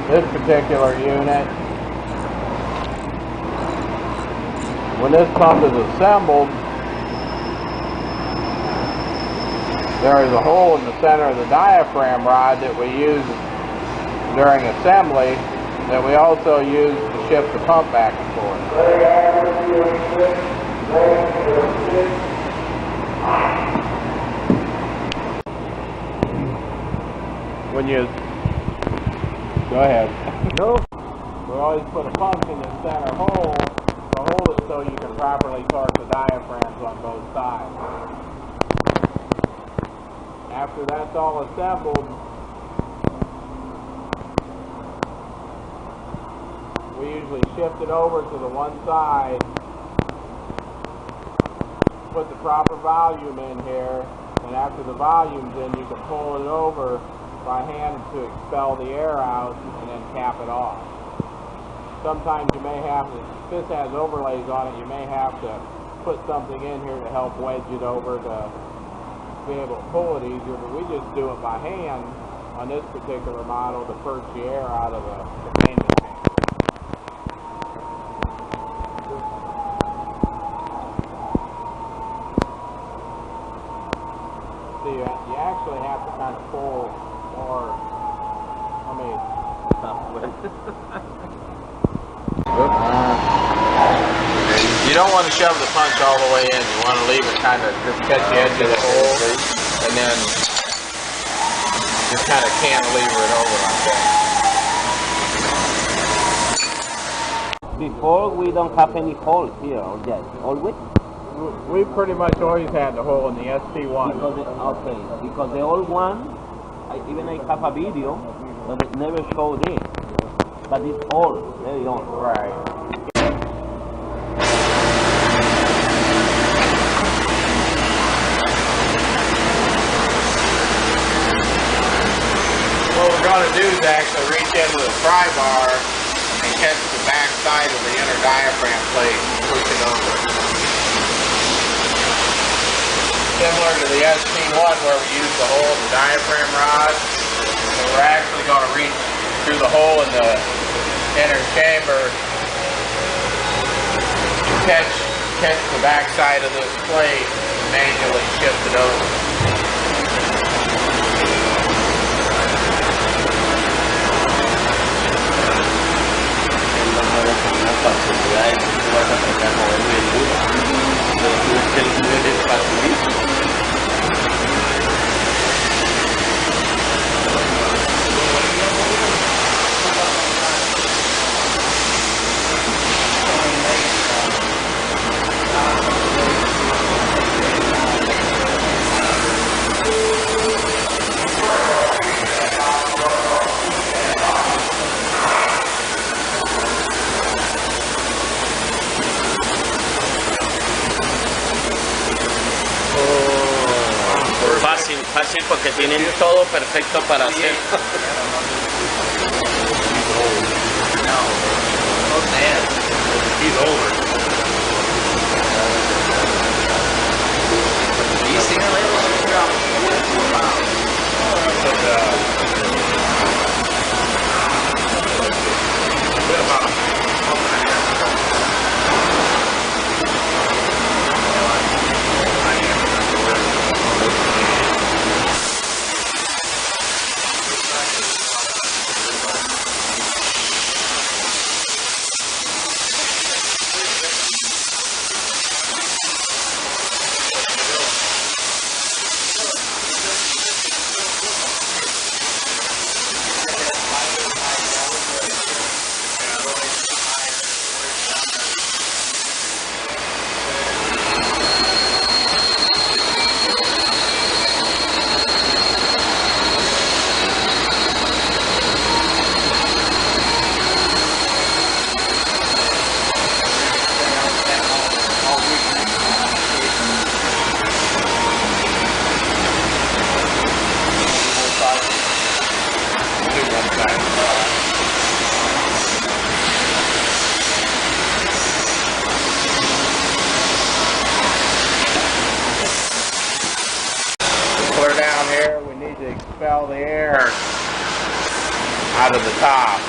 this particular unit, when this pump is assembled, there is a hole in the center of the diaphragm rod that we use during assembly that we also use to shift the pump back and forth. When you go ahead. No. We always put a pump in the center hole to hold it so you can properly torque the diaphragms on both sides. After that's all assembled, we usually shift it over to the one side, put the proper volume in here, and after the volume's in, you can pull it over by hand to expel the air out and then cap it off. Sometimes you may have to, if this has overlays on it, you may have to put something in here to help wedge it over to be able to pull it easier, but we just do it by hand on this particular model to purge the air out of the containment chamber. So you actually have to kind of pull more, you don't want to shove the punch all the way in. You want to leave it kind of just catch the edge of the hole and then just kind of cantilever it over like that. Before we don't have any holes here, or yes, always? We pretty much always had the hole in the SP1. Because the old one, even I have a video, but it never showed it. But it's old, very old. Right. What we're going to do is actually reach into the pry bar and catch the back side of the inner diaphragm plate and push it over. Similar to the SP1 where we use the hole in the diaphragm rod, so we're actually going to reach through the hole in the inner chamber to catch the back side of this plate and manually shift it over. Fácil porque tienen todo perfecto para hacer. out of the top.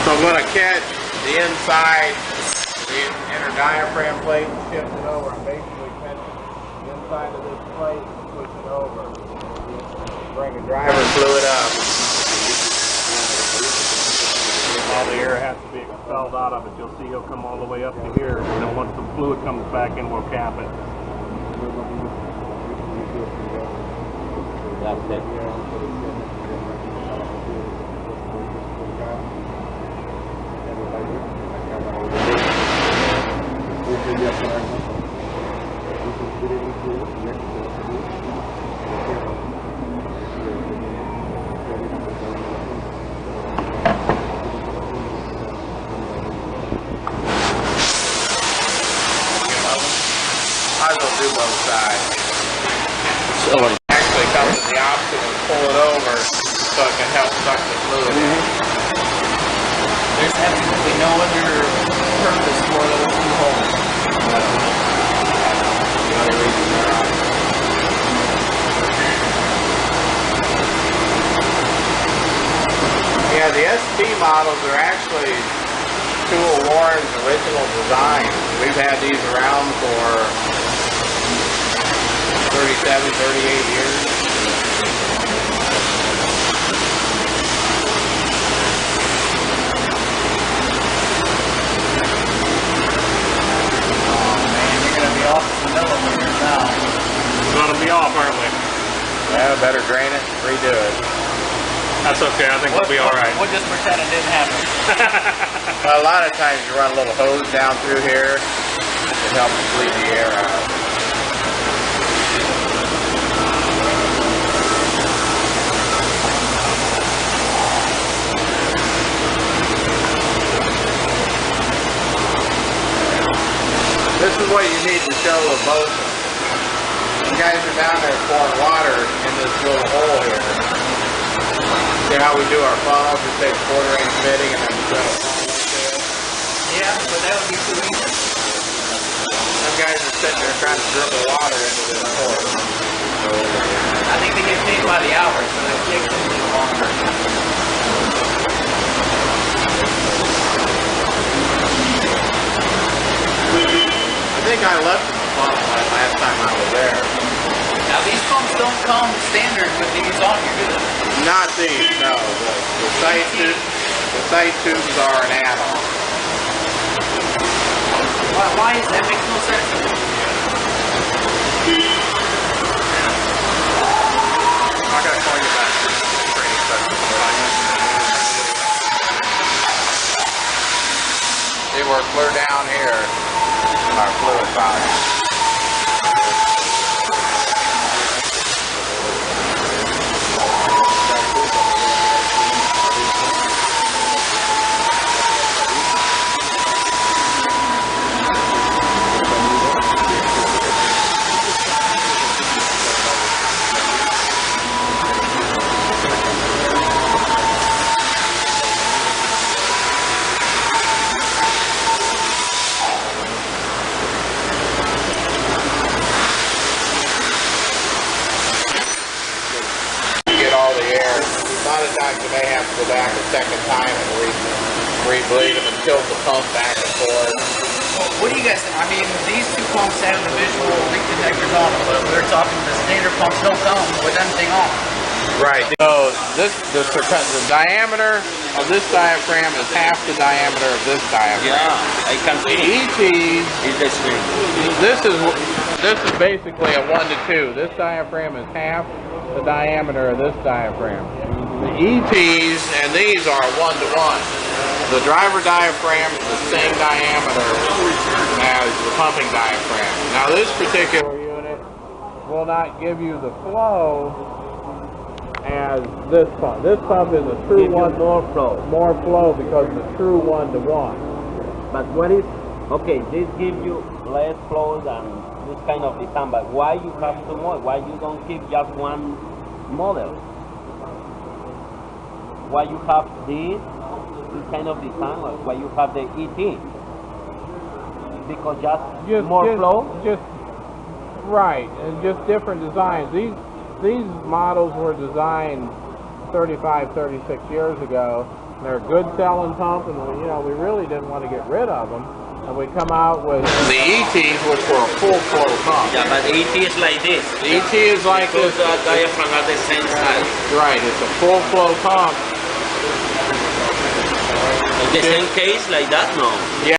So I'm going to catch the inside, the inner diaphragm plate, and shift it over. I'm basically catching the inside of this plate and push it over. Bring the driver fluid up. All the air has to be expelled out of it. You'll see he'll come all the way up to here. And then once the fluid comes back in, we'll cap it. That's it. Might as well do both sides. So, Actually come to the opposite and pull it over so it can help suck the fluid in. There's absolutely no other purpose for those two holes. The only reason they're on. Yeah, the ST models are actually Tool Warren's original design. We've had these around for 37, 38 years. Off the millimeters now. We're going to be off, aren't we? Yeah, better drain it, redo it. That's okay. I think we'll be all right. We'll just pretend it didn't happen. Well, a lot of times you run a little hose down through here to help bleed the air out. This is what you need to show with motion. You guys are down there pouring water in this little hole here. See how we do our funnel? Just take 1/4 inch fitting and then drill a funnel into it. Yeah, but that would be too easy. Some guys are sitting there trying to dribble water into this hole. I think they get paid by the hour, so that takes a little longer. I think I left in the funnel last time I was there. Now these pumps don't come standard with these on here, do they? Not these, no. The sight tubes are an add-on. Why is that? Makes no sense to me. I gotta call you back for training session. See, we're clear down here in our fluid box. You may have to go back a second time and re-bleed them and tilt the pump back and forth. What do you guys think? I mean, these two pumps have the visual leak detectors on them, but we're talking the standard pumps don't come with anything on. Right. So the diameter of this diaphragm is half the diameter of this diaphragm. yeah, I can The see. ETs, It's the same. this is basically a 1 to 2. This diaphragm is half the diameter of this diaphragm. The ETs and these are 1 to 1. The driver diaphragm is the same diameter as the pumping diaphragm. Now this particular unit will not give you the flow as this pump. This pump is a true one, more flow. more flow because it's a true 1 to 1. But what is, okay, this gives you less flow than this kind of design, but why you have two more? Why you don't keep just one model? Why you have this kind of design, or why you have the ET? Because just more flow? Just right, and just different designs. these models were designed 35, 36 years ago. They're a good selling pump, and we really didn't want to get rid of them. And we come out with the ETs, which were a full flow pump. Yeah, but the ET is like this. The ET is like this. The diaphragm are the same size. Right, it's a full flow pump. In the same case like that, no? Yeah.